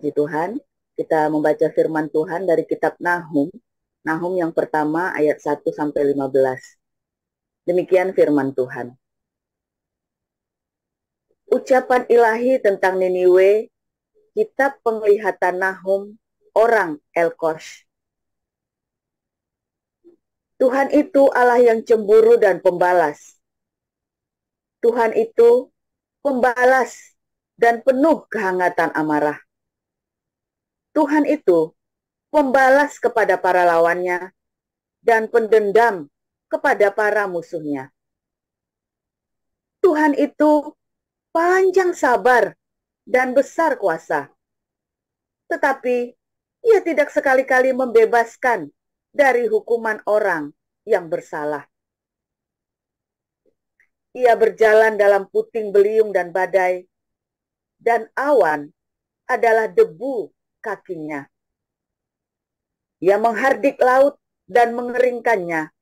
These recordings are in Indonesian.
Puji Tuhan, kita membaca firman Tuhan dari kitab Nahum. Nahum yang pertama ayat 1 sampai 15. Demikian firman Tuhan. Ucapan ilahi tentang Niniwe, kitab penglihatan Nahum, orang Elkosh. Tuhan itu Allah yang cemburu dan pembalas. Tuhan itu pembalas dan penuh kehangatan amarah. Tuhan itu pembalas kepada para lawannya dan pendendam kepada para musuhnya. Tuhan itu panjang sabar dan besar kuasa. Tetapi ia tidak sekali-kali membebaskan dari hukuman orang yang bersalah. Ia berjalan dalam puting beliung dan badai, dan awan adalah debu kakinya. Ia menghardik laut dan mengeringkannya,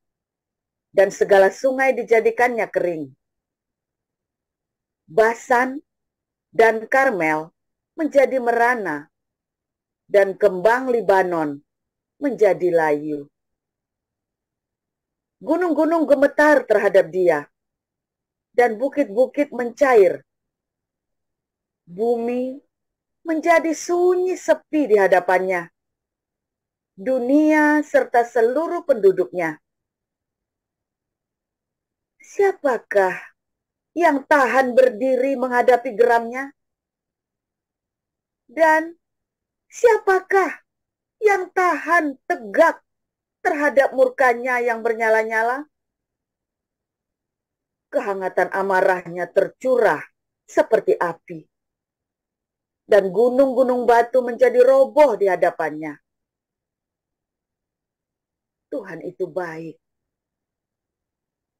dan segala sungai dijadikannya kering. Basan dan Karmel menjadi merana, dan kembang Libanon menjadi layu. Gunung-gunung gemetar terhadap dia, dan bukit-bukit mencair. Bumi menjadi sunyi sepi di hadapannya. Dunia serta seluruh penduduknya. Siapakah yang tahan berdiri menghadapi geramnya? Dan siapakah yang tahan tegak terhadap murkanya yang bernyala-nyala? Kehangatan amarahnya tercurah seperti api, dan gunung-gunung batu menjadi roboh di hadapannya. Tuhan itu baik.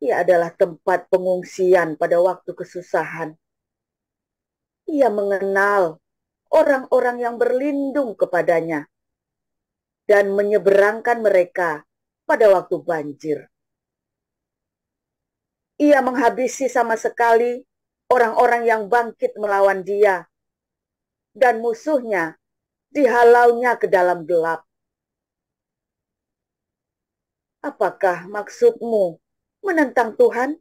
Ia adalah tempat pengungsian pada waktu kesusahan. Ia mengenal orang-orang yang berlindung kepadanya dan menyeberangkan mereka pada waktu banjir. Ia menghabisi sama sekali orang-orang yang bangkit melawan dia, dan musuhnya dihalaunya ke dalam gelap. Apakah maksudmu menentang Tuhan?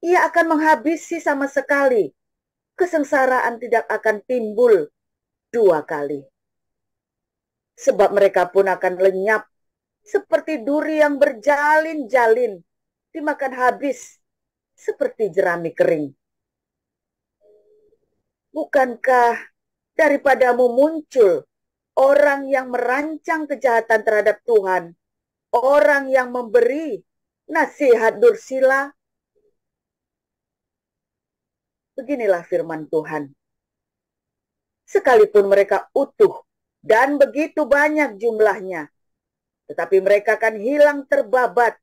Ia akan menghabisi sama sekali. Kesengsaraan tidak akan timbul dua kali. Sebab mereka pun akan lenyap seperti duri yang berjalin-jalin, dimakan habis seperti jerami kering. Bukankah daripadamu muncul orang yang merancang kejahatan terhadap Tuhan, orang yang memberi nasihat dursila? Beginilah firman Tuhan. Sekalipun mereka utuh dan begitu banyak jumlahnya, tetapi mereka akan hilang terbabat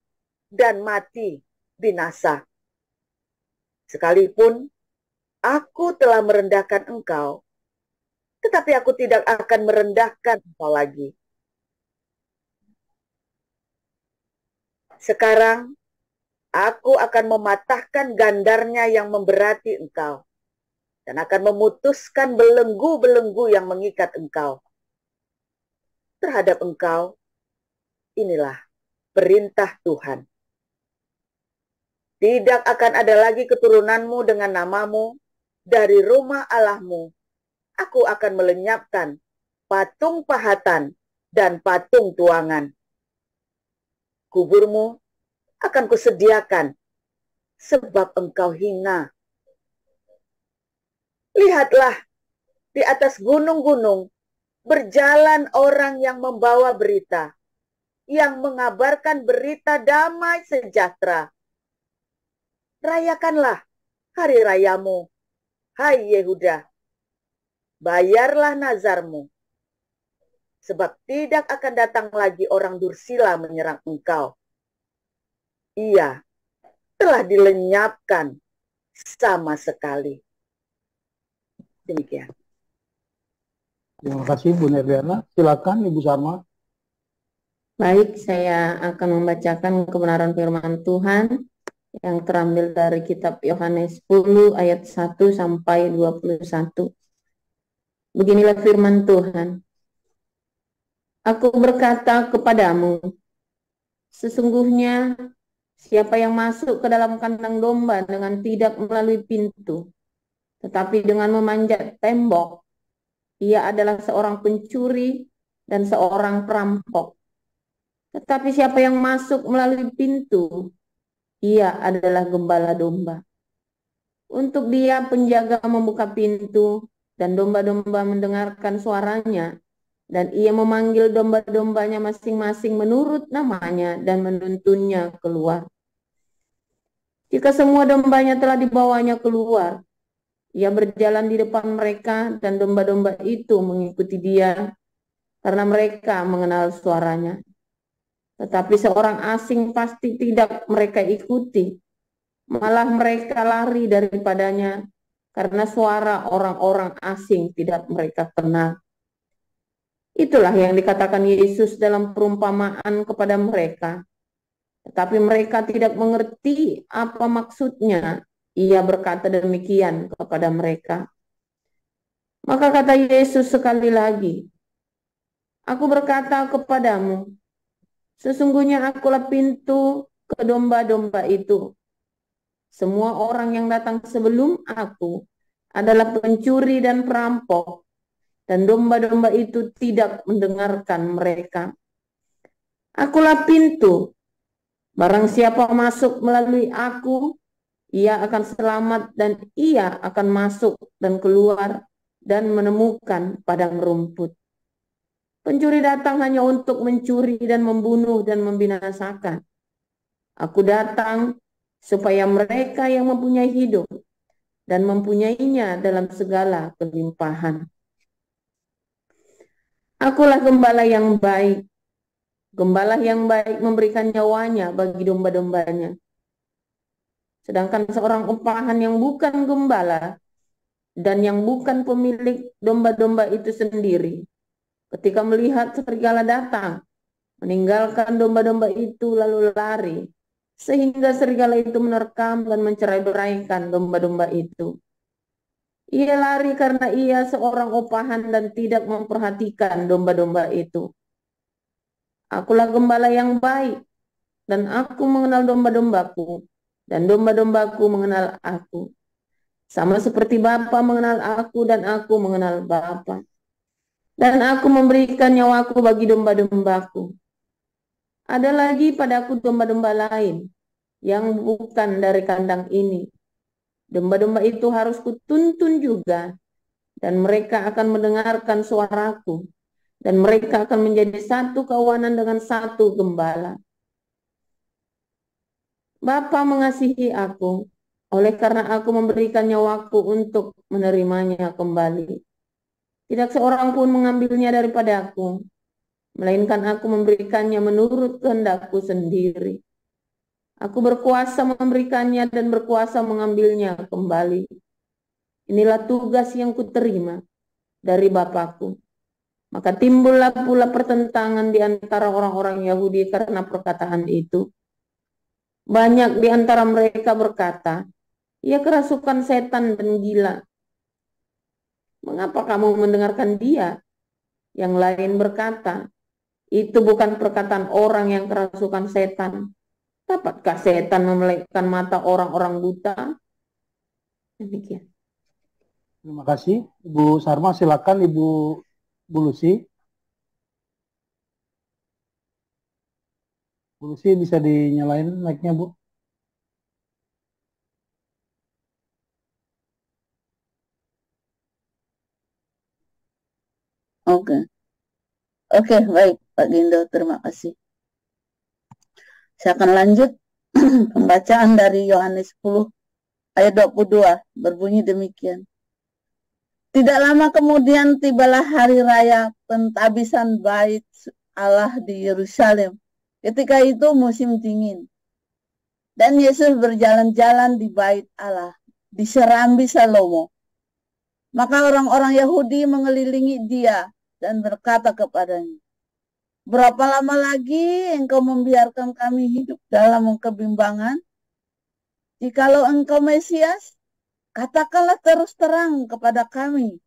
dan mati binasa. Sekalipun aku telah merendahkan engkau, tetapi aku tidak akan merendahkan engkau lagi. Sekarang aku akan mematahkan gandarnya yang memberati engkau, dan akan memutuskan belenggu-belenggu yang mengikat engkau. Terhadap engkau, inilah perintah Tuhan. Tidak akan ada lagi keturunanmu dengan namamu dari rumah Allahmu. Aku akan melenyapkan patung pahatan dan patung tuangan. Kuburmu akan kusediakan sebab engkau hina. Lihatlah, di atas gunung-gunung berjalan orang yang membawa berita, yang mengabarkan berita damai sejahtera. Rayakanlah hari rayamu, hai Yehuda. Bayarlah nazarmu, sebab tidak akan datang lagi orang dursila menyerang engkau. Ia telah dilenyapkan sama sekali. Demikian. Terima kasih Bu Nerliana. Silakan Ibu Sarma. Baik, saya akan membacakan kebenaran firman Tuhan yang terambil dari kitab Yohanes 10 ayat 1 sampai 21. Beginilah firman Tuhan. Aku berkata kepadamu, sesungguhnya siapa yang masuk ke dalam kandang domba dengan tidak melalui pintu, tetapi dengan memanjat tembok, ia adalah seorang pencuri dan seorang perampok. Tetapi siapa yang masuk melalui pintu, ia adalah gembala domba. Untuk dia penjaga membuka pintu, dan domba-domba mendengarkan suaranya, dan ia memanggil domba-dombanya masing-masing menurut namanya dan menuntunnya keluar. Jika semua dombanya telah dibawanya keluar, ia berjalan di depan mereka, dan domba-domba itu mengikuti dia karena mereka mengenal suaranya. Tetapi seorang asing pasti tidak mereka ikuti, malah mereka lari daripadanya karena suara orang-orang asing tidak mereka kenal. Itulah yang dikatakan Yesus dalam perumpamaan kepada mereka. Tetapi mereka tidak mengerti apa maksudnya. Ia berkata demikian kepada mereka. Maka kata Yesus sekali lagi, aku berkata kepadamu, sesungguhnya akulah pintu ke domba-domba itu. Semua orang yang datang sebelum aku adalah pencuri dan perampok, dan domba-domba itu tidak mendengarkan mereka. Akulah pintu. Barang siapa masuk melalui aku, ia akan selamat dan ia akan masuk dan keluar dan menemukan padang rumput. Pencuri datang hanya untuk mencuri dan membunuh dan membinasakan. Aku datang supaya mereka yang mempunyai hidup dan mempunyainya dalam segala kelimpahan. Akulah gembala yang baik. Gembala yang baik memberikan nyawanya bagi domba-dombanya. Sedangkan seorang upahan yang bukan gembala dan yang bukan pemilik domba-domba itu sendiri, ketika melihat serigala datang, meninggalkan domba-domba itu lalu lari, sehingga serigala itu menerkam dan mencerai-beraikan domba-domba itu. Ia lari karena ia seorang upahan dan tidak memperhatikan domba-domba itu. Akulah gembala yang baik, dan aku mengenal domba-dombaku, dan domba-dombaku mengenal aku. Sama seperti Bapa mengenal aku, dan aku mengenal Bapa. Dan aku memberikan nyawaku bagi domba-dombaku. Ada lagi padaku domba-domba lain, yang bukan dari kandang ini. Domba-domba itu harus kutuntun juga, dan mereka akan mendengarkan suaraku, dan mereka akan menjadi satu kawanan dengan satu gembala. Bapa mengasihi aku, oleh karena aku memberikan nyawaku untuk menerimanya kembali. Tidak seorang pun mengambilnya daripada aku, melainkan aku memberikannya menurut kehendakku sendiri. Aku berkuasa memberikannya dan berkuasa mengambilnya kembali. Inilah tugas yang kuterima dari Bapakku. Maka timbullah pula pertentangan di antara orang-orang Yahudi karena perkataan itu. Banyak di antara mereka berkata, ia kerasukan setan dan gila. Mengapa kamu mendengarkan dia? Yang lain berkata, itu bukan perkataan orang yang kerasukan setan. Dapatkah setan memelekkan mata orang-orang buta? Demikian. Terima kasih. Ibu Sarma, silakan Ibu Lucy. Bu Lucy bisa dinyalain mic-nya, Bu. Oke. Oke, baik Pak Gindo, terima kasih. Saya akan lanjut pembacaan dari Yohanes 10 ayat 22, berbunyi demikian. Tidak lama kemudian tibalah hari raya pentabisan bait Allah di Yerusalem. Ketika itu musim dingin. Dan Yesus berjalan-jalan di bait Allah, di serambi Salomo. Maka orang-orang Yahudi mengelilingi dia dan berkata kepadanya, berapa lama lagi engkau membiarkan kami hidup dalam kebimbangan? Jikalau engkau Mesias, katakanlah terus terang kepada kami.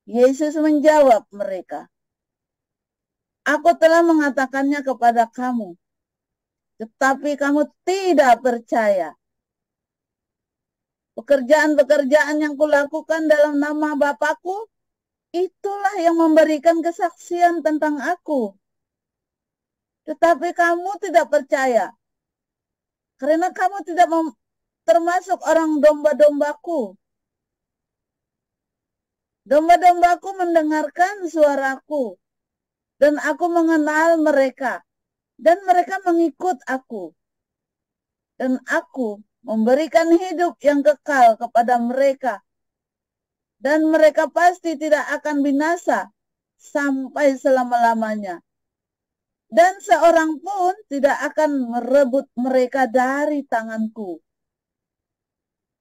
Yesus menjawab mereka, "Aku telah mengatakannya kepada kamu, tetapi kamu tidak percaya. Pekerjaan-pekerjaan yang kulakukan dalam nama Bapakku, itulah yang memberikan kesaksian tentang aku. Tetapi kamu tidak percaya, karena kamu tidak termasuk orang domba-dombaku. Domba-dombaku mendengarkan suaraku, dan aku mengenal mereka, dan mereka mengikut aku. Dan aku memberikan hidup yang kekal kepada mereka, dan mereka pasti tidak akan binasa sampai selama-lamanya. Dan seorang pun tidak akan merebut mereka dari tanganku.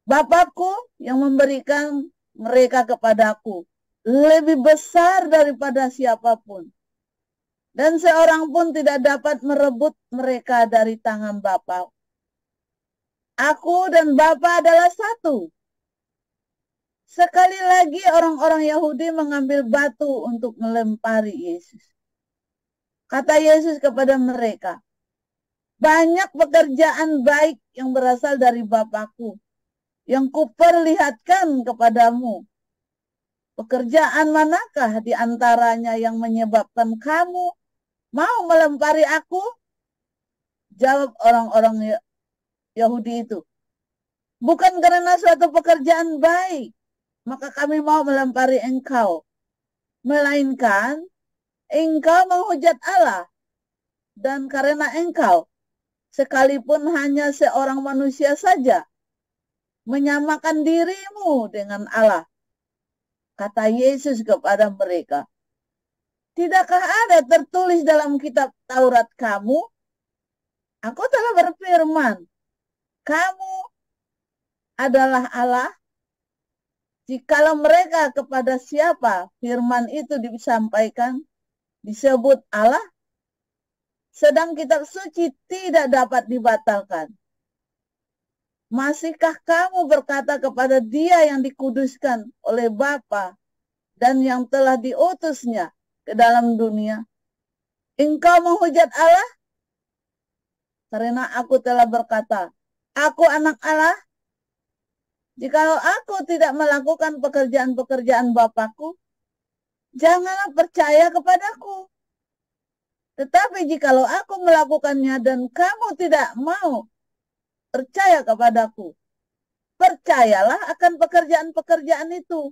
Bapakku yang memberikan mereka kepadaku lebih besar daripada siapapun. Dan seorang pun tidak dapat merebut mereka dari tangan Bapa. Aku dan Bapa adalah satu." Sekali lagi orang-orang Yahudi mengambil batu untuk melempari Yesus. Kata Yesus kepada mereka, "Banyak pekerjaan baik yang berasal dari Bapakku, yang kuperlihatkan kepadamu. Pekerjaan manakah di antaranya yang menyebabkan kamu mau melempari aku?" Jawab orang-orang Yahudi itu, "Bukan karena suatu pekerjaan baik, maka kami mau melempari engkau, melainkan engkau menghujat Allah, dan karena engkau, sekalipun hanya seorang manusia saja, menyamakan dirimu dengan Allah." Kata Yesus kepada mereka, "Tidakkah ada tertulis dalam kitab Taurat kamu? Aku telah berfirman, kamu adalah Allah. Jikalau mereka kepada siapa firman itu disampaikan, disebut Allah, sedang kitab suci tidak dapat dibatalkan. Masihkah kamu berkata kepada Dia yang dikuduskan oleh Bapa dan yang telah diutusnya ke dalam dunia, engkau menghujat Allah? Karena aku telah berkata, aku anak Allah. Jikalau aku tidak melakukan pekerjaan-pekerjaan Bapakku, janganlah percaya kepadaku. Tetapi jikalau aku melakukannya dan kamu tidak mau percaya kepadaku, percayalah akan pekerjaan-pekerjaan itu,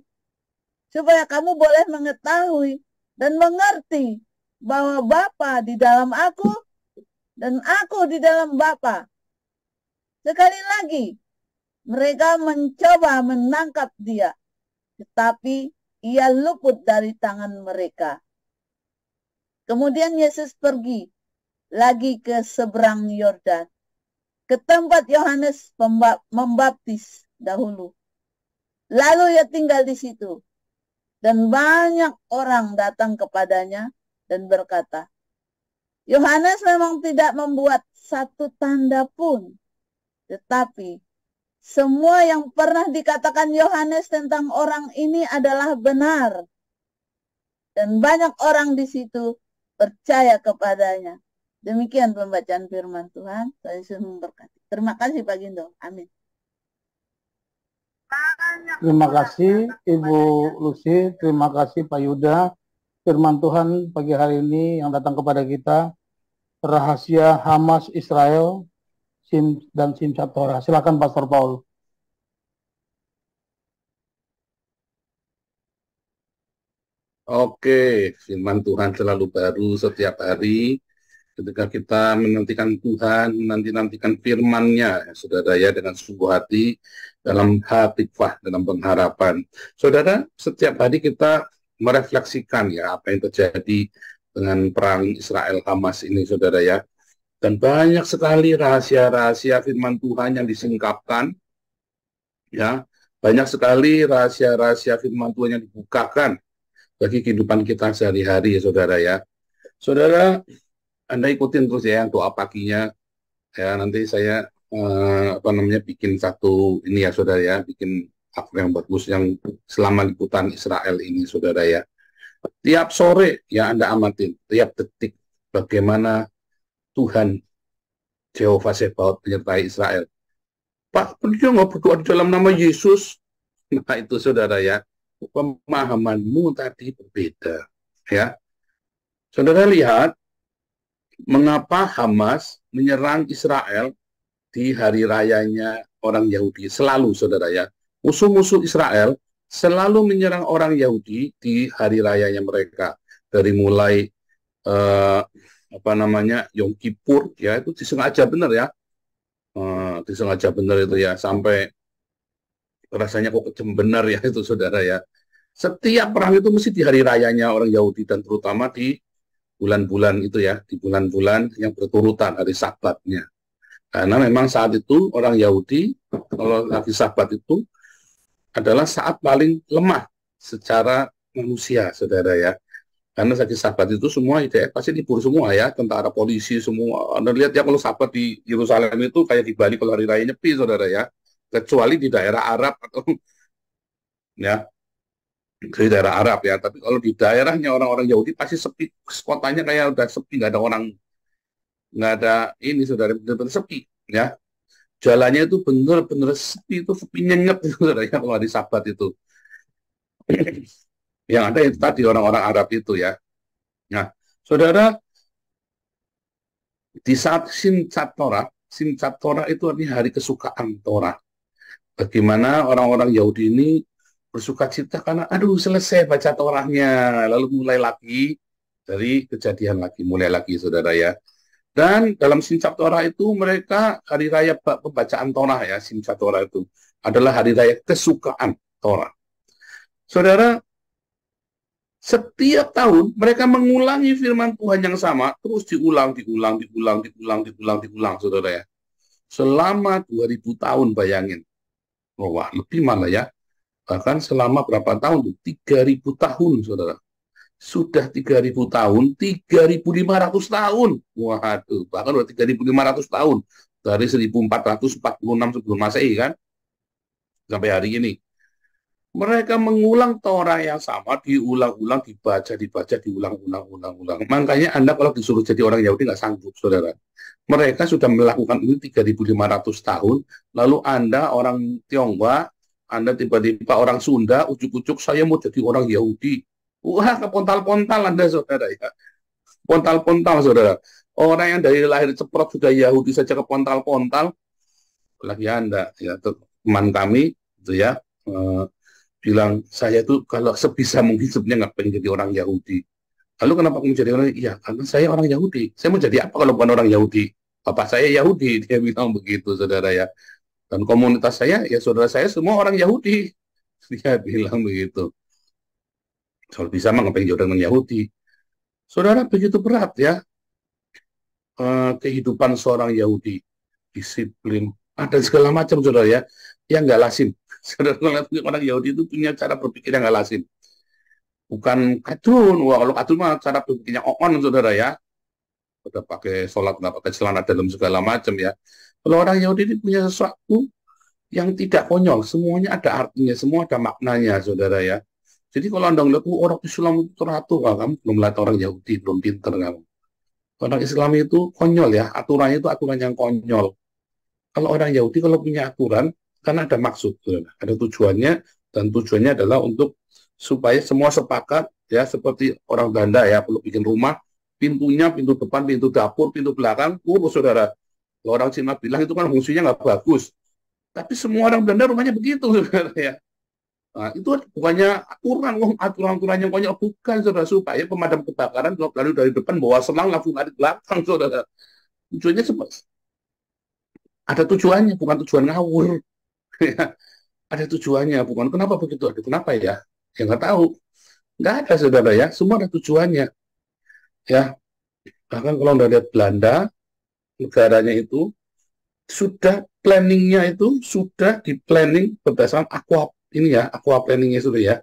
supaya kamu boleh mengetahui dan mengerti bahwa Bapa di dalam aku dan aku di dalam Bapa. Sekali lagi, mereka mencoba menangkap Dia, tetapi Ia luput dari tangan mereka. Kemudian Yesus pergi lagi ke seberang Yordan, ke tempat Yohanes membaptis dahulu. Lalu Ia tinggal di situ, dan banyak orang datang kepadanya dan berkata, Yohanes memang tidak membuat satu tanda pun, tetapi semua yang pernah dikatakan Yohanes tentang orang ini adalah benar. Dan banyak orang di situ percaya kepadanya. Demikian pembacaan firman Tuhan. Saya sudah memberkati. Terima kasih Pak Gindo. Amin. Terima kasih Ibu Lucy, terima kasih Pak Yuda. Firman Tuhan pagi hari ini yang datang kepada kita, rahasia Hamas Israel dan Simchat Torah. Silakan Pastor Paul. Oke, firman Tuhan selalu baru setiap hari. Ketika kita menantikan Tuhan, menantikan firman-Nya, saudara ya, dengan sungguh hati, dalam hati-hati, dalam pengharapan. Saudara, setiap hari kita merefleksikan ya apa yang terjadi dengan perang Israel Hamas ini, saudara ya. Dan banyak sekali rahasia-rahasia firman Tuhan yang disingkapkan, ya. Banyak sekali rahasia-rahasia firman Tuhan yang dibukakan bagi kehidupan kita sehari-hari, ya saudara ya. Saudara, Anda ikutin terus ya doa paginya. Ya, nanti saya bikin satu ini ya saudara ya, bikin aktor yang bagus yang selama liputan Israel ini, saudara ya. Tiap sore ya Anda amatin, tiap detik bagaimana Tuhan Jehovah Sebaot menyertai Israel. Pak, dia nggak berdoa di dalam nama Yesus. Nah itu saudara ya, pemahamanmu tadi berbeda ya. Saudara lihat mengapa Hamas menyerang Israel di hari rayanya orang Yahudi. Selalu saudara ya, musuh-musuh Israel selalu menyerang orang Yahudi di hari rayanya mereka. Dari mulai Yom Kippur ya, itu disengaja benar ya, disengaja benar itu ya, sampai rasanya kok kejem benar ya itu saudara ya. Setiap perang itu mesti di hari rayanya orang Yahudi, dan terutama di bulan-bulan itu ya, di bulan-bulan yang berturutan hari Sabatnya. Karena memang saat itu orang Yahudi kalau lagi Sabat itu adalah saat paling lemah secara manusia, saudara ya. Karena lagi Sabat itu semua IDF pasti libur semua ya, tentara, polisi semua. Anda lihat ya kalau Sabat di Yerusalem itu kayak di Bali kalau hari raya Nyepi, saudara ya. Kecuali di daerah Arab atau ya, di daerah Arab ya. Tapi kalau di daerahnya orang-orang Yahudi pasti sepi, kotanya kayak udah sepi, nggak ada orang, nggak ada ini, saudara, benar-benar sepi ya. Jalannya itu benar-benar sepi, itu sepi nyenyap itu, saudara ya, kalau hari Sabat itu. Yang ada itu tadi orang-orang Arab itu ya. Nah, saudara, di saat Simchat Torah itu artinya hari kesukaan Torah. Bagaimana orang-orang Yahudi ini bersuka cita karena aduh selesai baca Torahnya, lalu mulai lagi dari Kejadian lagi, mulai lagi saudara ya. Dan dalam Simchat Torah itu mereka hari raya pembacaan Torah ya, Simchat Torah itu adalah hari raya kesukaan Torah. Saudara, setiap tahun mereka mengulangi firman Tuhan yang sama, terus diulang, saudara ya. Selama 2000 tahun, bayangin. Oh, wah, lebih malah ya. Bahkan selama berapa tahun? 3000 tahun, saudara. Sudah 3000 tahun, 3500 tahun. Waduh, bahkan udah 3500 tahun. Dari 1446 sebelum Masehi kan, sampai hari ini. Mereka mengulang Torah yang sama, diulang-ulang, dibaca, diulang-ulang. Makanya Anda kalau disuruh jadi orang Yahudi nggak sanggup, saudara. Mereka sudah melakukan ini 3500 tahun, lalu Anda orang Tionghoa, Anda tiba-tiba orang Sunda, ujuk-ujuk saya mau jadi orang Yahudi. Wah, kepontal-pontal Anda, saudara ya. Pontal-pontal, saudara. Orang yang dari lahir ceprot sudah Yahudi saja kepontal-pontal, apalagi Anda, ya, teman kami, itu ya, bilang, saya tuh kalau sebisa mungkin sebenarnya nggak pengen jadi orang Yahudi. Lalu kenapa kamu jadi orang? Iya, karena saya orang Yahudi. Saya mau jadi apa kalau bukan orang Yahudi? Bapak saya Yahudi, dia bilang begitu, saudara ya. Dan komunitas saya, ya saudara saya semua orang Yahudi. Dia bilang begitu. Kalau bisa mah nggak pengen jadi orang Yahudi. Saudara, begitu berat ya kehidupan seorang Yahudi. Disiplin, ada segala macam, saudara ya, yang nggak lazim. Saudara, orang Yahudi itu punya cara berpikir yang nggak lazim. Bukan kadrun. Wah, kalau kadrun mah cara berpikirnya on, saudara ya. Udah pakai sholat, nggak pakai celana dalam segala macam ya. Kalau orang Yahudi ini punya sesuatu yang tidak konyol. Semuanya ada artinya, semua ada maknanya, saudara ya. Jadi kalau Anda melihat orang Islam itu teratur, kamu belum melihat orang Yahudi, belum pinter kamu. Orang Islam itu konyol ya, aturannya itu aturan yang konyol. Kalau orang Yahudi kalau punya aturan, karena ada maksud, ada tujuannya, dan tujuannya adalah untuk supaya semua sepakat ya, seperti orang Belanda ya, perlu bikin rumah, pintunya, pintu depan, pintu dapur, pintu belakang, saudara. Kalau orang Cina bilang itu kan fungsinya nggak bagus, tapi semua orang Belanda rumahnya begitu, saudara ya. Nah, itu bukannya aturan yang konyol, bukan, saudara, supaya pemadam kebakaran lalu dari depan bawa selang langsung lari belakang, saudara. Tujuannya ada tujuannya, bukan tujuan ngawur. Ada tujuannya, bukan kenapa begitu, ada kenapa ya? Ya nggak tahu, nggak ada, saudara ya. Semua ada tujuannya, ya. Bahkan kalau Anda lihat Belanda, negaranya itu sudah planningnya itu sudah di planning berdasarkan aqua planningnya sudah ya,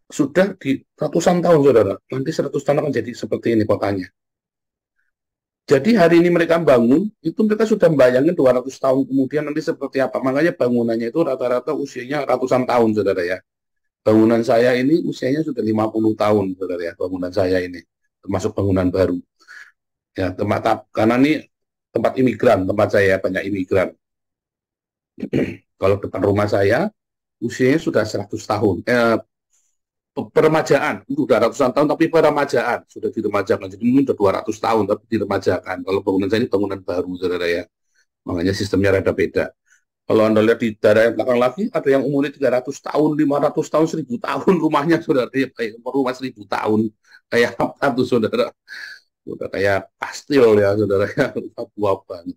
sudah di ratusan tahun, saudara. Nanti 100 tahun akan jadi seperti ini kotanya. Jadi hari ini mereka bangun, itu mereka sudah membayangkan 200 tahun kemudian nanti seperti apa. Makanya bangunannya itu rata-rata usianya ratusan tahun, saudara ya. Bangunan saya ini usianya sudah 50 tahun, saudara ya, bangunan saya ini. Termasuk bangunan baru. Ya, karena ini tempat imigran, tempat saya banyak imigran. Kalau depan rumah saya, usianya sudah 100 tahun. Peremajaan, udah ratusan tahun, tapi peremajaan sudah diremajakan. Jadi mungkin sudah 200 tahun, tapi diremajakan. Kalau bangunan saya ini bangunan baru, saudara ya. Makanya sistemnya rada beda. Kalau Anda lihat di daerah yang belakang lagi, ada yang umurnya 300 tahun, 500 tahun, 1000 tahun rumahnya, saudara. Ya, kayak rumah 1000 tahun. Kayak apa tuh, saudara? Udah kayak kastil ya, saudara ya. Rumah tua banget.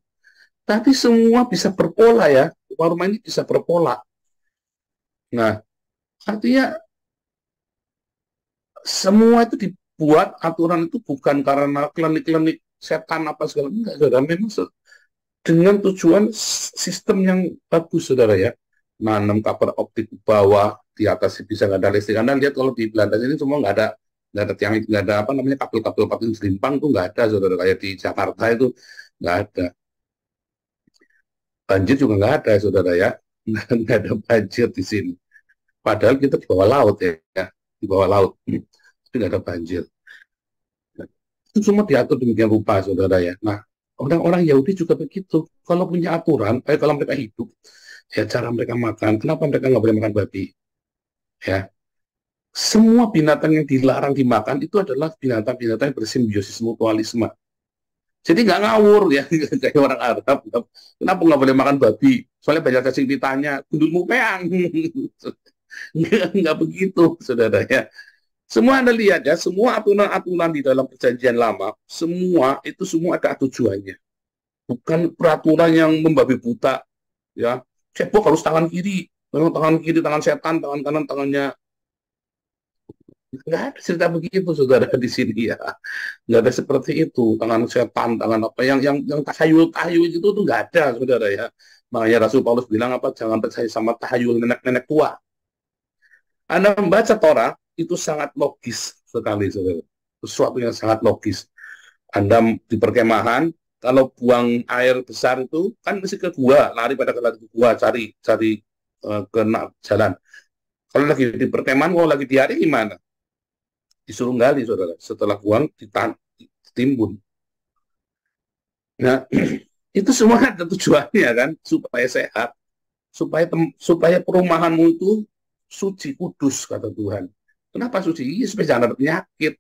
Tapi semua bisa berpola ya. Rumah ini bisa berpola. Nah, artinya semua itu dibuat aturan itu bukan karena klinik-klinik setan apa segala, enggak, saudara. Memang dengan tujuan sistem yang bagus, saudara ya. Nanam kabel optik ke bawah, di atas bisa nggak ada listrik. Anda lihat kalau di Belanda ini semua nggak ada tiang, nggak ada apa namanya kabel-kabel patin selimpang tuh nggak ada, saudara. Kayak di Jakarta itu nggak ada. Banjir juga nggak ada, saudara ya. Nggak ada banjir di sini. Padahal kita di bawah laut ya, di bawah laut. Tapi nggak ada banjir. Itu semua diatur demikian rupa, saudara ya. Nah, orang-orang Yahudi juga begitu. Kalau punya aturan, kalau mereka hidup, ya cara mereka makan. Kenapa mereka nggak boleh makan babi? Ya, semua binatang yang dilarang dimakan itu adalah binatang-binatang yang bersimbiosis mutualisme. Jadi nggak ngawur ya, kayak orang Arab. Kenapa nggak boleh makan babi? Soalnya banyak cacing pitanya, gundulmu peang. Nggak begitu, saudara ya. Semua Anda lihat ya, semua aturan-aturan di dalam perjanjian lama, semua ada tujuannya. Bukan peraturan yang membabi buta, ya. Cebok harus tangan kiri, tangan setan, tangan kanan tangannya. Nggak ada cerita begitu, saudara, di sini ya. Nggak ada seperti itu, tangan setan, tangan apa yang tahayul itu tuh nggak ada, saudara ya. Makanya Rasul Paulus bilang apa? Jangan percaya sama tahayul nenek-nenek tua. Anda membaca Torah itu sangat logis sekali, saudara. Sesuatu yang sangat logis. Anda di perkemahan, kalau buang air besar itu kan mesti ke gua, lari pada ke gua, cari kena jalan. Kalau lagi di perkemahan, kalau lagi di hari gimana? Disuruh gali, saudara. Setelah buang, ditimbun. Nah, itu semua ada tujuannya kan, supaya sehat, supaya perumahanmu itu suci, kudus, kata Tuhan. Kenapa suci? Iya, supaya jangan ada penyakit.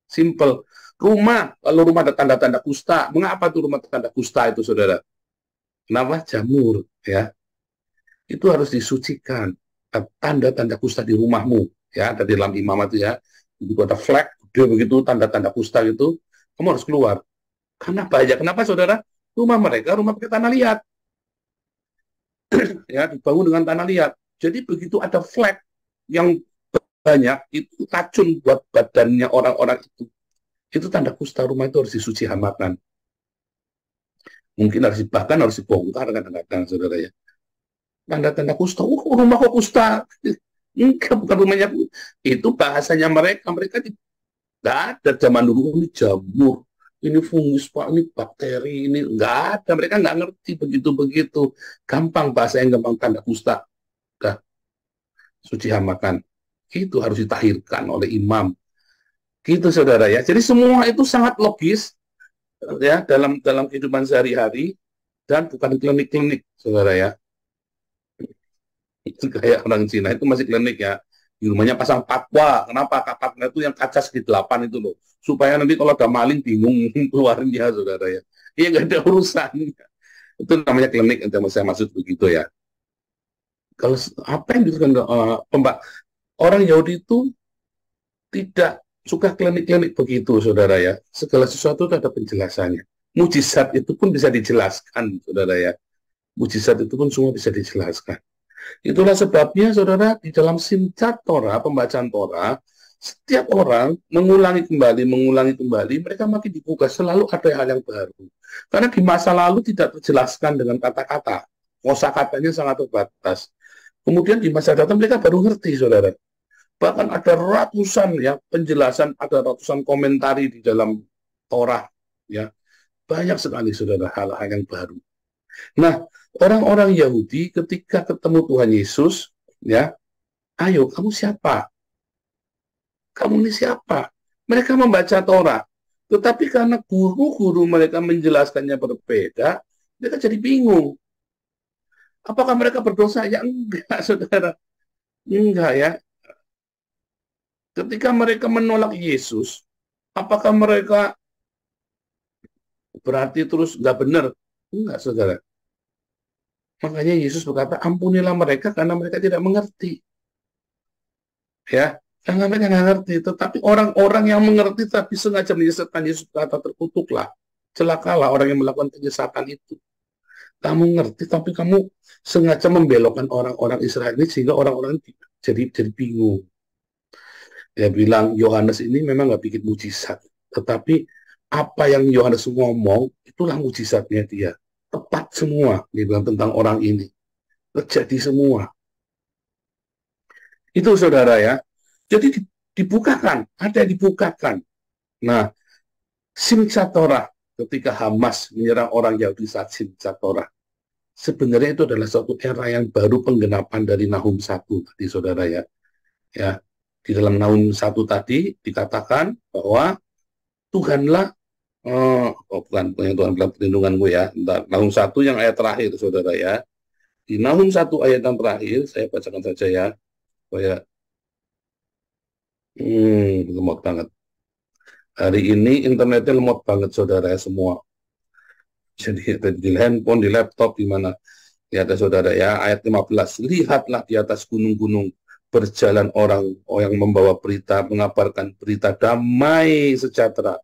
Simple. Kalau rumah ada tanda-tanda kusta, mengapa tuh rumah tanda kusta itu, saudara? Kenapa? Jamur, ya. Itu harus disucikan. Tanda-tanda kusta di rumahmu, ya, ada di dalam imamat itu ya. Begitu ada flek, begitu tanda-tanda kusta itu, kamu harus keluar. Karena bahaya. Kenapa, saudara? Rumah mereka, rumah pakai tanah liat. Ya, dibangun dengan tanah liat. Jadi begitu ada flek yang banyak, itu racun buat badannya orang-orang itu. Itu tanda kusta, rumah itu harus disuci hamakan. Mungkin bahkan harus dibongkar kadang-kadang, saudara ya. Tanda-tanda kusta, rumah kok kusta. Enggak, bukan rumahnya. Itu bahasanya mereka tidak ada zaman dulu, ini jamur, ini fungus, Pak, ini bakteri, ini enggak ada. Mereka enggak ngerti begitu-begitu. Gampang, bahasa yang gampang, tanda kusta. Udah, suci hamakan. Itu harus ditahirkan oleh imam. Gitu, saudara ya. Jadi semua itu sangat logis ya dalam kehidupan sehari-hari dan bukan klinik-klinik, saudara ya. Itu kayak orang Cina itu masih klinik ya. Di rumahnya pasang patwa. Kenapa? Kapatnya itu yang kaca segi 8 itu loh. Supaya nanti kalau ada maling bingung keluarnya, saudara ya. Iya, nggak ada urusan. Itu namanya klinik, yang saya maksud begitu ya. Kalau apa yang disebutkan orang Yahudi itu tidak suka klinik-klinik begitu, saudara ya. Segala sesuatu itu ada penjelasannya. Mujizat itu pun bisa dijelaskan, saudara ya. Mujizat itu pun semua bisa dijelaskan. Itulah sebabnya, saudara, di dalam simcat Torah, pembacaan Torah, setiap orang mengulangi kembali, mereka makin dibuka, selalu ada hal yang baru. Karena di masa lalu tidak terjelaskan dengan kata-kata. Kosakatanya sangat terbatas. Kemudian di masa datang mereka baru ngerti, saudara. Bahkan ada ratusan ya penjelasan, ada ratusan komentari di dalam Torah ya. Banyak sekali, saudara, hal-hal yang baru. Nah, orang-orang Yahudi ketika ketemu Tuhan Yesus, ya, ayo, kamu siapa? Kamu ini siapa? Mereka membaca Torah. Tetapi karena guru-guru mereka menjelaskannya berbeda, mereka jadi bingung. Apakah mereka berdosa? Ya enggak, saudara. Enggak ya. Ketika mereka menolak Yesus, apakah mereka berarti terus nggak benar? Enggak, saudara. Makanya Yesus berkata, ampunilah mereka karena mereka tidak mengerti. Ya, karena mereka nggak ngerti. Tetapi orang-orang yang mengerti tapi sengaja menyesatkan, Yesus berkata, terkutuklah. Celakalah orang yang melakukan penyesatan itu. Kamu ngerti, tapi kamu sengaja membelokkan orang-orang Israel ini sehingga orang-orang jadi bingung. Dia bilang Yohanes ini memang nggak bikin mujizat, tetapi apa yang Yohanes ngomong itulah mujizatnya dia. Tepat semua, dia bilang tentang orang ini. Terjadi semua. Itu, saudara ya. Jadi dibukakan, ada yang dibukakan. Nah, Simchat Torah, ketika Hamas menyerang orang Yahudi saat Simchat Torah, sebenarnya itu adalah suatu era yang baru penggenapan dari Nahum 1 tadi, saudara ya. Ya, di dalam Nahum 1 tadi dikatakan bahwa Tuhanlah, bukan Tuhan bilang perlindunganmu ya. Nahum 1 yang ayat terakhir, saudara ya. Di Nahum 1 ayat yang terakhir, saya bacakan saja ya, supaya lemot banget. Hari ini internetnya lemot banget, saudara ya, semua. Jadi di handphone, di laptop, di mana. Lihat ya, saudara ya, ayat 15. Lihatlah di atas gunung-gunung berjalan orang yang membawa berita, mengabarkan berita damai sejahtera.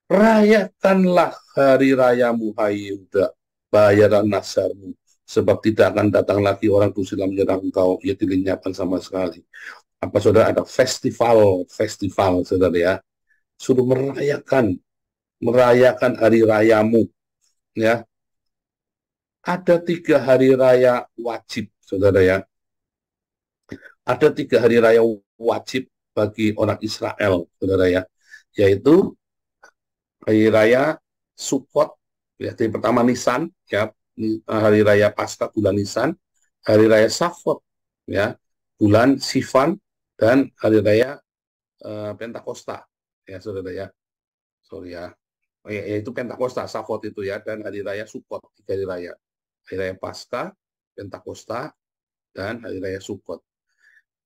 Rayakanlah hari rayamu, hai Yehuda, bayaran nasarmu, sebab tidak akan datang lagi orang dusta menyerang engkau, ia dilenyapkan sama sekali. Apa, saudara, ada festival, saudara ya, suruh merayakan hari rayamu, ya. Ada 3 hari raya wajib, saudara ya. Ada 3 hari raya wajib bagi orang Israel, saudara ya, yaitu hari raya Sukkot, ya, hari pertama Nisan, ya, hari raya Paskah bulan Nisan, hari raya Shavuot, ya, bulan Sivan, dan hari raya Pentakosta, ya, saudara ya. Sorry ya, yaitu Pentakosta, Shavuot itu ya, dan hari raya Sukkot, 3 hari raya. Hari raya Paskah, Pentakosta, dan hari raya Sukkot.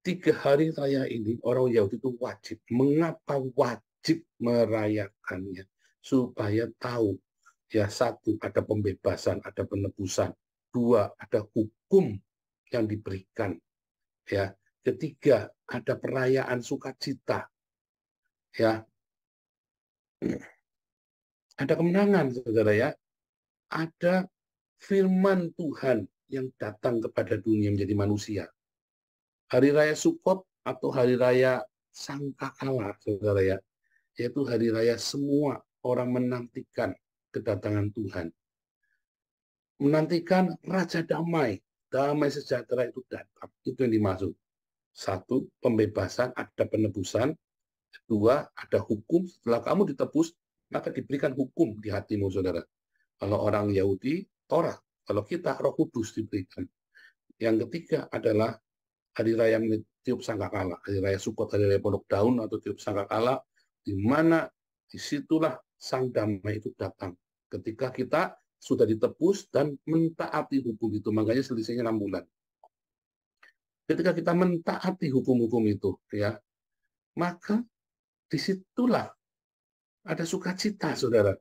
3 hari raya ini orang Yahudi itu wajib. Mengapa wajib merayakannya? Supaya tahu, ya, 1, ada pembebasan, ada penebusan. 2, ada hukum yang diberikan. Ya, 3, ada perayaan sukacita. Ya, ada kemenangan, saudara ya. Ada firman Tuhan yang datang kepada dunia menjadi manusia. Hari raya Sukkot atau hari raya Sangkakala, saudara ya, yaitu hari raya semua orang menantikan kedatangan Tuhan. Menantikan Raja Damai, damai sejahtera itu datang. Itu yang dimaksud. 1, pembebasan, ada penebusan. 2, ada hukum. Setelah kamu ditebus, maka diberikan hukum di hatimu, saudara. Kalau orang Yahudi, Torah. Kalau kita, Roh Kudus diberikan. Yang ketiga adalah hari raya tiup sangkakala, hari raya Sukkot, hari raya pondok daun atau tiup sangkakala, di mana disitulah sang damai itu datang. Ketika kita sudah ditebus dan mentaati hukum itu, makanya selisihnya 6 bulan. Ketika kita mentaati hukum-hukum itu, ya, maka disitulah ada sukacita, saudara.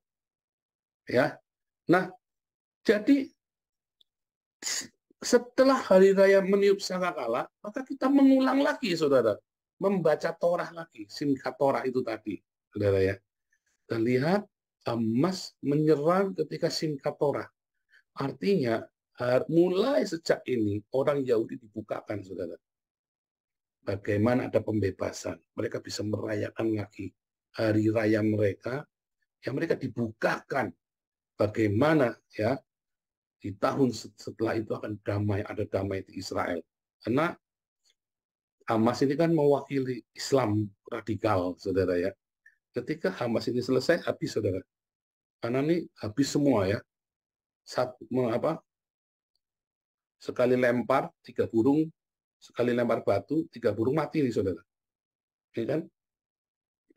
Ya, nah, jadi setelah hari raya meniup sangkakala, maka kita mengulang lagi, saudara, membaca Torah lagi, Simchat Torah itu tadi, saudara ya. Dan lihat, Hamas menyerang ketika Simchat Torah. Artinya, mulai sejak ini, orang Yahudi dibukakan, saudara. Bagaimana ada pembebasan, mereka bisa merayakan lagi hari raya mereka, yang mereka dibukakan. Bagaimana, ya, di tahun setelah itu akan damai, ada damai di Israel. Karena Hamas ini kan mewakili Islam radikal, saudara ya. Ketika Hamas ini selesai, habis, saudara. Karena ini habis semua ya. Sekali lempar 3 burung, sekali lempar batu 3 burung mati nih saudara. Ini kan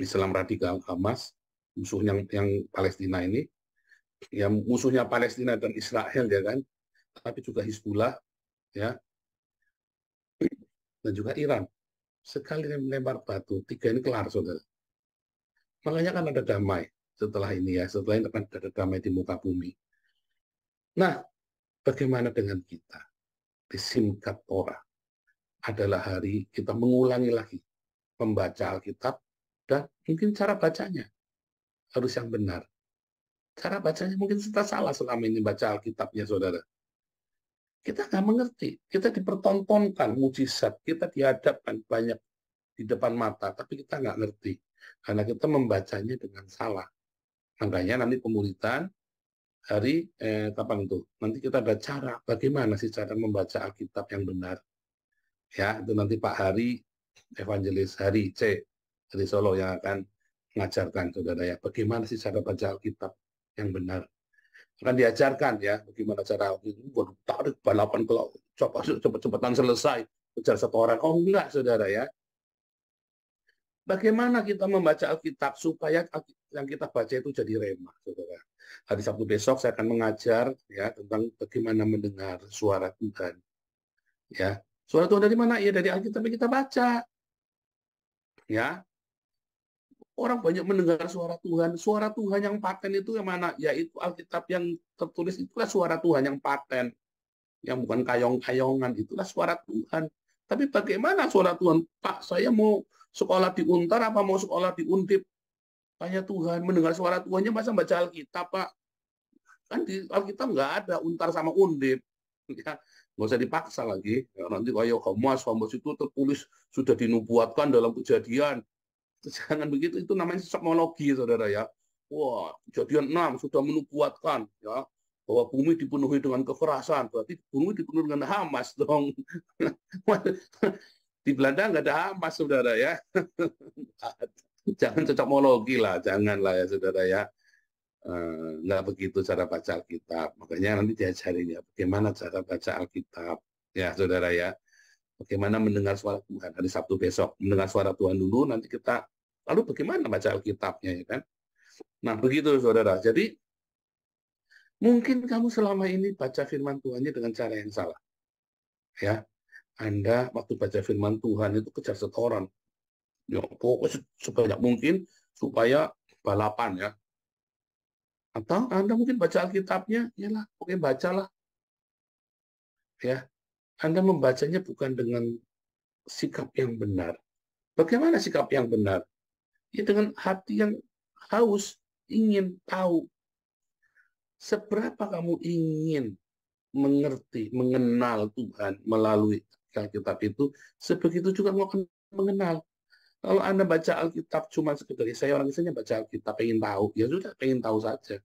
Islam radikal Hamas, musuh yang Palestina ini, yang musuhnya Palestina dan Israel ya kan, tapi juga Hizbullah ya, dan juga Iran. Sekali lempar batu, 3 ini kelar saudara. Makanya kan ada damai setelah ini ya, setelah ini akan ada damai di muka bumi. Nah, bagaimana dengan kita? Di Simchat Torah adalah hari kita mengulangi lagi membaca Alkitab, dan mungkin cara bacanya harus yang benar. Cara bacanya mungkin kita salah selama ini baca Alkitabnya saudara. Kita nggak mengerti, kita dipertontonkan mujizat, kita dihadapkan banyak di depan mata, tapi kita nggak ngerti karena kita membacanya dengan salah. Makanya nanti pemuritan hari kapan itu? Nanti kita ada cara bagaimana sih cara membaca Alkitab yang benar. Ya, itu nanti Pak Hari, Evangelis Hari C dari Solo yang akan mengajarkan saudara ya, bagaimana sih cara baca Alkitab yang benar. Akan diajarkan ya, bagaimana cara waduh, tarik balapan kalau coba cepet-cepetan selesai, kejar setoran. Oh enggak saudara ya. Bagaimana kita membaca Alkitab supaya yang kita baca itu jadi rema, saudara. Hari Sabtu besok saya akan mengajar ya tentang bagaimana mendengar suara Tuhan. Ya, suara Tuhan dari mana? Ya dari Alkitab yang kita baca. Ya, orang banyak mendengar suara Tuhan yang paten itu yang mana? Yaitu Alkitab yang tertulis itulah suara Tuhan yang paten, yang bukan kayong-kayongan, itulah suara Tuhan. Tapi bagaimana suara Tuhan? Pak, saya mau sekolah di Untar apa mau sekolah di Undip? Tanya Tuhan, mendengar suara Tuhannya masa baca Alkitab, Pak? Kan di Alkitab nggak ada Untar sama Undip. Ya, nggak usah dipaksa lagi. Ya, nanti kayak Hamas itu tertulis sudah dinubuatkan dalam Kejadian. Jangan begitu, itu namanya seismologi, saudara ya. Wah, Kejadian 6 sudah menubuatkan ya bahwa bumi dipenuhi dengan kekerasan, berarti bumi dipenuhi dengan Hamas dong. Di Belanda nggak ada Hamas, saudara ya. Jangan cocokmologi lah, janganlah ya, saudara ya. Nggak begitu cara baca Alkitab. Makanya nanti diajarin ya, bagaimana cara baca Alkitab, ya, saudara ya. Bagaimana mendengar suara Tuhan hari Sabtu besok. Mendengar suara Tuhan dulu, nanti kita lalu bagaimana baca Alkitabnya ya kan. Nah begitu saudara. Jadi mungkin kamu selama ini baca firman Tuhannya dengan cara yang salah. Ya, Anda waktu baca firman Tuhan itu kejar setoran. Ya, pokoknya sebanyak mungkin supaya balapan ya. Atau Anda mungkin baca Alkitabnya, yalah, pokoknya bacalah. Ya, Anda membacanya bukan dengan sikap yang benar. Bagaimana sikap yang benar? Ya dengan hati yang haus, ingin tahu. Seberapa kamu ingin mengerti, mengenal Tuhan melalui Alkitab itu, sebegitu juga mau mengenal. Kalau Anda baca Alkitab cuma sekedar, saya orang Islamnya baca Alkitab, pengen tahu, ya sudah, pengen tahu saja.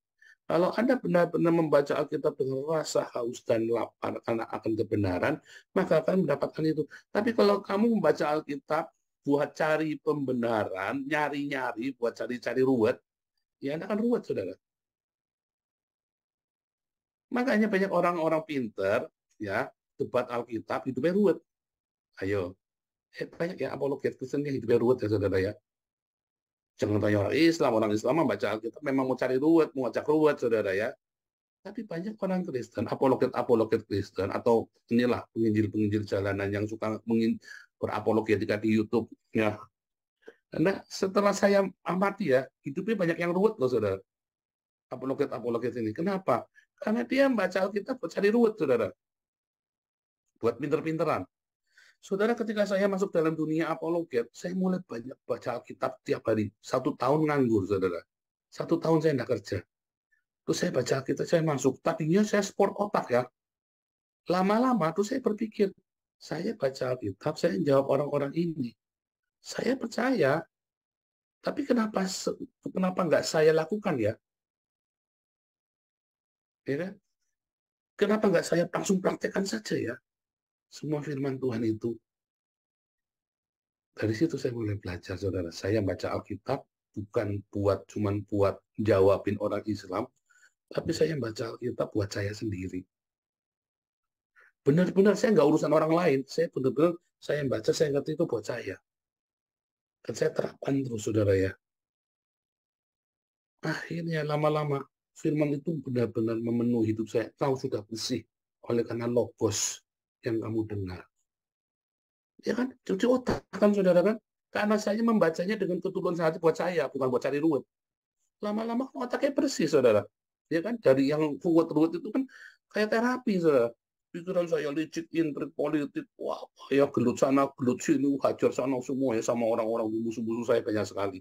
Kalau Anda benar-benar membaca Alkitab dengan rasa haus dan lapar karena akan kebenaran, maka akan mendapatkan itu. Tapi kalau kamu membaca Alkitab buat cari pembenaran, nyari-nyari, buat cari-cari ruwet, ya Anda akan ruwet, saudara. Makanya banyak orang-orang pinter, ya, debat Alkitab, hidupnya ruwet. Ayo, banyak ya apologet Kristen yang hidupnya ruwet ya, saudara ya. Jangan tanya orang Islam membaca Alkitab memang mau cari ruwet, mau ngajak ruwet, saudara ya. Tapi banyak orang Kristen, apologet Kristen, atau inilah penginjil-penginjil jalanan yang suka berapologetika di YouTube. Ya. Karena setelah saya amati ya, hidupnya banyak yang ruwet loh, saudara. Apologet ini. Kenapa? Karena dia membaca Alkitab buat cari ruwet, saudara. Buat pinter-pinteran. Saudara, ketika saya masuk dalam dunia apologet, saya mulai banyak baca Alkitab tiap hari. 1 tahun nganggur, saudara. 1 tahun saya tidak kerja. Terus saya baca Alkitab, saya masuk. Tadinya saya sport otak ya. Lama-lama terus saya berpikir, saya baca Alkitab, saya jawab orang-orang ini. Saya percaya, tapi kenapa nggak saya lakukan ya? Ya kan? Kenapa nggak saya langsung praktekkan saja ya? Semua firman Tuhan itu. Dari situ saya mulai belajar, saudara. Saya baca Alkitab bukan cuman buat jawabin orang Islam, Tapi saya baca Alkitab buat saya sendiri. Benar-benar saya nggak urusan orang lain. Saya benar-benar saya baca, saya ngerti itu buat saya. Dan saya terapkan terus, saudara ya. Akhirnya lama-lama firman itu benar-benar memenuhi hidup saya. Kau sudah bersih oleh karena logos yang kamu dengar. Ya kan, cuci otak kan saudara kan? Karena saya membacanya dengan ketulusan hati buat saya, bukan buat cari ruwet. Lama-lama otaknya bersih, saudara. Ya kan, dari yang ruwet-ruwet itu kan kayak terapi, saudara. Pikiran saya licik, intrik politik, wah, ya gelut sana, gelut sini, hajar sana semua ya sama orang-orang musuh-musuh saya banyak sekali.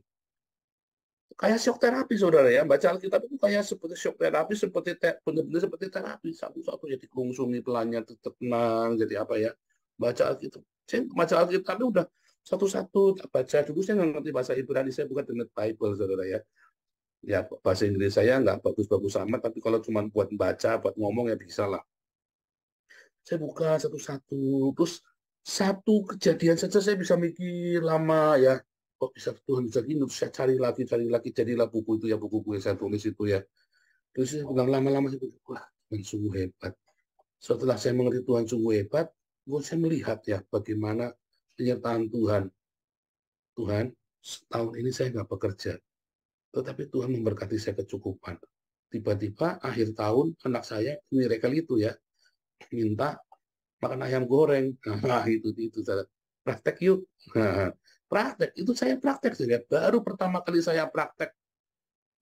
Kayak shock terapi, saudara ya. Baca Alkitab itu kayak seperti shock terapi, seperti benar-benar seperti terapi. Satu-satu jadi kelungsumi pelannya, tenang, jadi apa ya? Baca Alkitab. Saya baca Alkitab itu udah satu-satu baca dulu. Saya nggak ngerti bahasa Ibrani, saya bukan dengan Bible, saudara ya. Ya bahasa Inggris saya nggak bagus-bagus amat, tapi kalau cuma buat baca, buat ngomong ya bisa lah. Saya buka satu-satu, terus satu kejadian saja saya bisa mikir lama ya. Kok bisa Tuhan bisa gini? Terus saya cari lagi, jadilah buku itu ya, buku-buku yang saya tulis itu ya. Terus saya bilang lama-lama saya bilang, wah Tuhan sungguh hebat. Setelah saya mengerti Tuhan sungguh hebat, saya melihat ya bagaimana penyertaan Tuhan. Tuhan, setahun ini saya nggak bekerja, tetapi Tuhan memberkati saya kecukupan. Tiba-tiba akhir tahun anak saya miracle itu ya, minta makan ayam goreng. Nah, itu praktek yuk. Nah, praktek itu saya praktek saja. Baru pertama kali saya praktek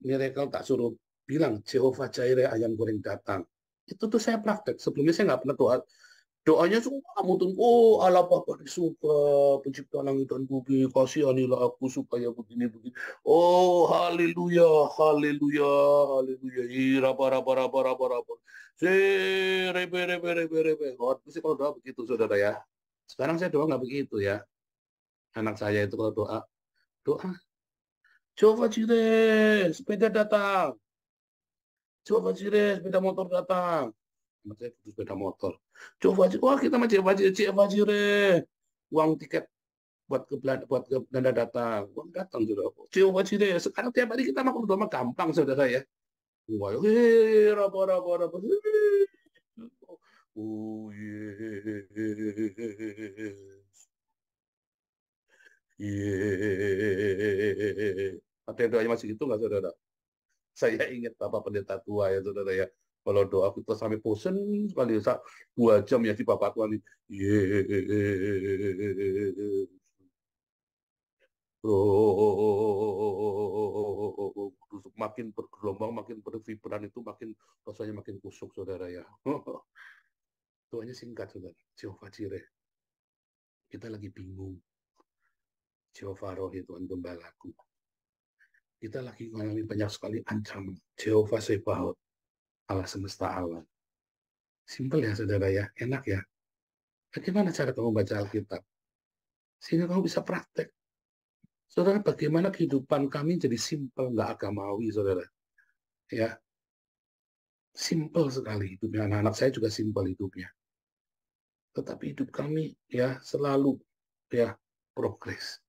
miracle tak suruh bilang Jehovah Jireh ayam goreng datang. Itu tuh saya praktek. Sebelumnya saya nggak pernah doa. Doanya semua mutun, oh Allah Bapa di surga, pencipta langit dan bumi, kasihanilah aku supaya begini-begini. Oh haleluya, haleluya, haleluya. Raba. Rebe. Mesti kalau doa begitu, saudara ya. Sekarang saya doa nggak begitu ya. Anak saya itu kalau doa, Jehovah Jireh, sepeda datang. Jehovah Jireh, sepeda motor datang. Saya butuh sepeda motor. Coba aja, wah kita mah Jireh. Uang tiket buat ke Belanda datang. Uang datang sudah. Coba Jireh. Sekarang tiap hari kita makan udah gampang saudara ya. Wah, raba. Oh Ada doanya masih gitu nggak saudara? Saya ingat Bapak Pendeta tua ya saudara ya. Kalau doa kita sampai bosen sekali, 2 jam ya di Bapak tua nih. Makin bergelombang, makin bervibran itu makin rasanya makin kusuk saudara ya. Doanya singkat saudara. Jehovah Jireh. Kita lagi bingung. Jehovah Rohi Tuhan Gembalaku. Kita lagi mengalami banyak sekali ancaman. Jehovah Sebaot. Allah semesta alam. Simpel ya saudara ya, enak ya. Bagaimana cara kamu baca Alkitab? Sehingga kamu bisa praktek. Saudara, bagaimana kehidupan kami jadi simpel, nggak agamawi, saudara. Ya, simpel sekali hidupnya. Anak-anak saya juga simpel hidupnya. Tetapi hidup kami ya selalu ya progres.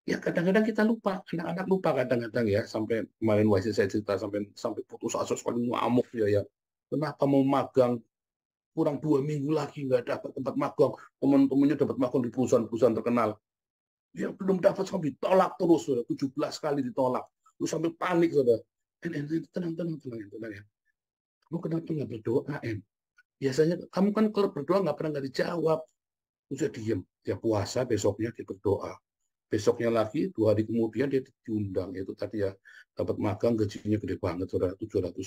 Ya kadang-kadang kita lupa, anak-anak lupa kadang-kadang ya. Sampai kemarin WC saya cerita sampai putus asa sekali ngamuk ya. Kenapa mau magang kurang 2 minggu lagi nggak dapat tempat magang, teman-temannya dapat magang di perusahaan-perusahaan terkenal, dia belum dapat sampai ditolak terus, sudah 17 kali ditolak, lu sampai panik sudah. Tenang ya. Kamu kenapa nggak berdoa Biasanya kamu kan kalau berdoa nggak pernah nggak dijawab, udah diem, dia puasa besoknya dia berdoa, besoknya lagi 2 hari kemudian dia diundang, itu tadi ya dapat magang, gajinya gede banget, sudah 700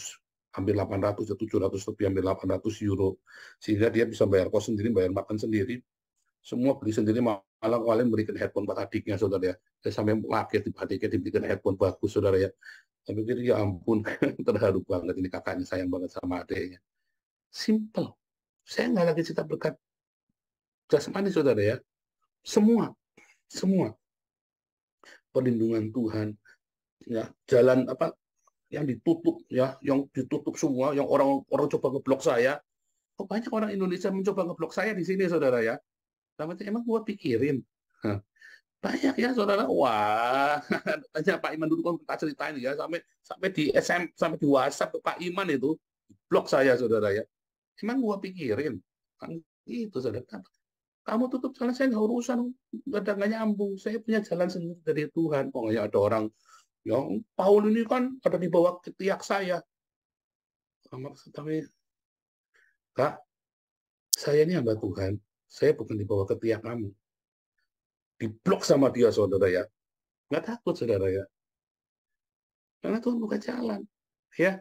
hampir 800 ya 700 lebih hampir 800 euro, sehingga dia bisa bayar kos sendiri, bayar makan sendiri, semua beli sendiri, malah kalian berikan headphone buat adiknya saudara ya. Saya sampai kaget di adiknya diberikan headphone bagus saudara ya. Saya pikir ya ampun terharu banget ini kakaknya, sayang banget sama adiknya. Simple. Saya nggak lagi cerita berkat jasmani saudara ya. Semua perlindungan Tuhan ya, jalan apa yang ditutup ya, yang ditutup semua, yang orang coba ngeblok saya. Kok banyak orang Indonesia mencoba ngeblok saya di sini saudara ya. Tapi emang gua pikirin. Banyak ya saudara. Wah, tanya Pak Iman dulu, kita ceritain ya, sampai di sampai di WhatsApp Pak Iman itu blok saya saudara ya. Emang gua pikirin kan itu saudara. Kamu tutup jalan, saya nggak urusan, nggak nyambung. Saya punya jalan sendiri dari Tuhan. Pokoknya ada orang yang Paul ini kan ada di bawah ketiak saya. Tapi Kak, saya ini hamba Tuhan. Saya bukan di bawah ketiak kamu. Diblok sama dia saudara ya. Nggak takut saudara ya. Karena Tuhan buka jalan. Ya,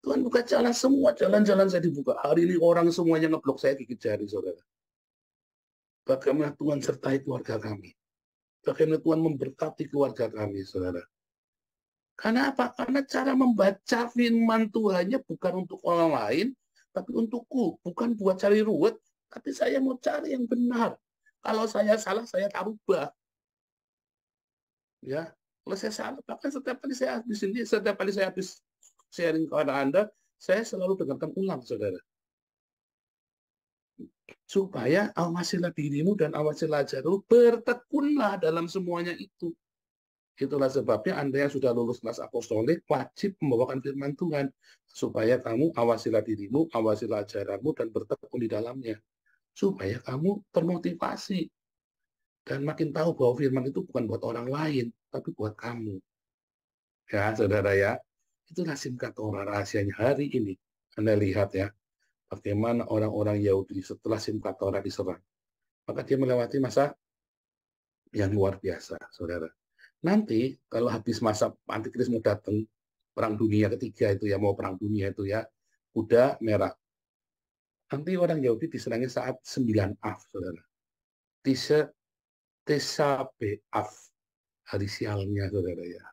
Tuhan buka jalan, semua jalan-jalan saya dibuka. Hari ini orang semuanya ngeblok saya gigit jari saudara. Bagaimana Tuhan sertai keluarga kami. Bagaimana Tuhan memberkati keluarga kami saudara. Karena apa? Karena cara membaca firman Tuhannya bukan untuk orang lain, tapi untukku. Bukan buat cari ruwet, tapi saya mau cari yang benar. Kalau saya salah, saya rubah. Ya, kalau saya salah, bahkan setiap kali saya habis sharing kepada Anda, saya selalu dengarkan ulang, saudara. Supaya awasilah dirimu dan awasilah ajarmu, bertekunlah dalam semuanya itu. Itulah sebabnya Anda yang sudah lulus kelas apostolik wajib membawakan firman Tuhan. Supaya kamu awasilah dirimu, awasilah ajaranmu, dan bertekun di dalamnya. Supaya kamu termotivasi. Dan makin tahu bahwa firman itu bukan buat orang lain, tapi buat kamu. Ya, saudara ya. Itulah Simchat Torah rahasianya hari ini. Anda lihat ya, bagaimana orang-orang Yahudi setelah Simchat Torah diserang. Maka dia melewati masa yang luar biasa, saudara. Nanti kalau habis masa Antikris mau datang, perang dunia ketiga itu ya, mau perang dunia itu ya, kuda merah. Nanti orang Yahudi diserangnya saat 9 Av, saudara. Tesa Be'av, hari sialnya, saudara ya.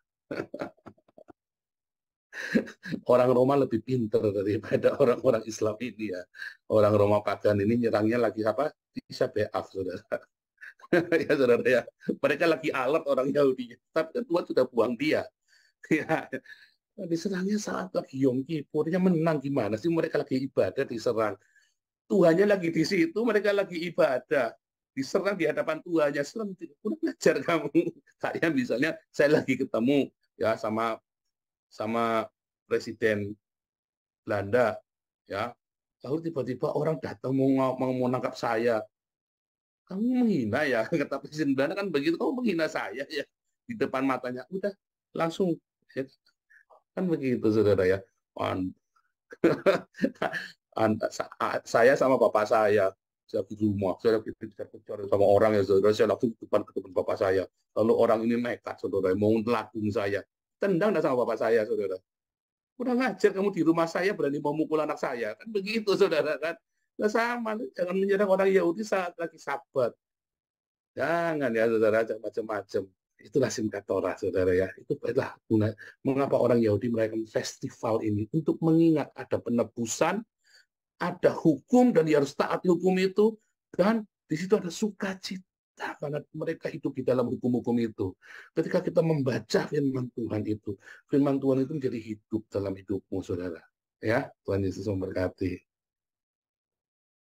Orang Roma lebih pintar daripada orang-orang Islam ini ya. Orang Roma pagan ini nyerangnya lagi apa? Tisa Be'av, saudara. Ya saudara ya, mereka lagi alert orang Yahudi, tapi Tuhan sudah buang dia. Ya, diserangnya saat lagi Yom Kippurnya menang, gimana sih, mereka lagi ibadah diserang. Tuhannya lagi di situ, mereka lagi ibadah, diserang di hadapan Tuhannya. Serang, udah ngajar kamu. Kayak misalnya saya lagi ketemu ya sama Presiden Belanda ya, lalu tiba-tiba orang datang mau nangkap saya. Kamu menghina ya, kata Presiden Belanda kan begitu, kamu menghina saya ya di depan matanya, udah langsung ya. Kan begitu saudara ya. Saya sama bapak saya di rumah, saya lagi bicara sama orang ya saudara, saya langsung ke depan bapak saya, lalu orang ini nekat saudara, mau ngelakung saya, tendang sama bapak saya saudara. Udah ngajar kamu di rumah saya berani mau mukul anak saya, kan begitu saudara kan. Nah, sama, jangan menyerang orang Yahudi saat lagi Sabat. Jangan ya saudara, macam-macam. Itulah Simchat Torah saudara ya. Itu adalah mengapa orang Yahudi merayakan festival ini, untuk mengingat ada penebusan, ada hukum dan dia harus taati hukum itu, dan di situ ada sukacita karena mereka hidup di dalam hukum-hukum itu. Ketika kita membaca firman Tuhan itu menjadi hidup dalam hidupmu saudara. Ya, Tuhan Yesus memberkati.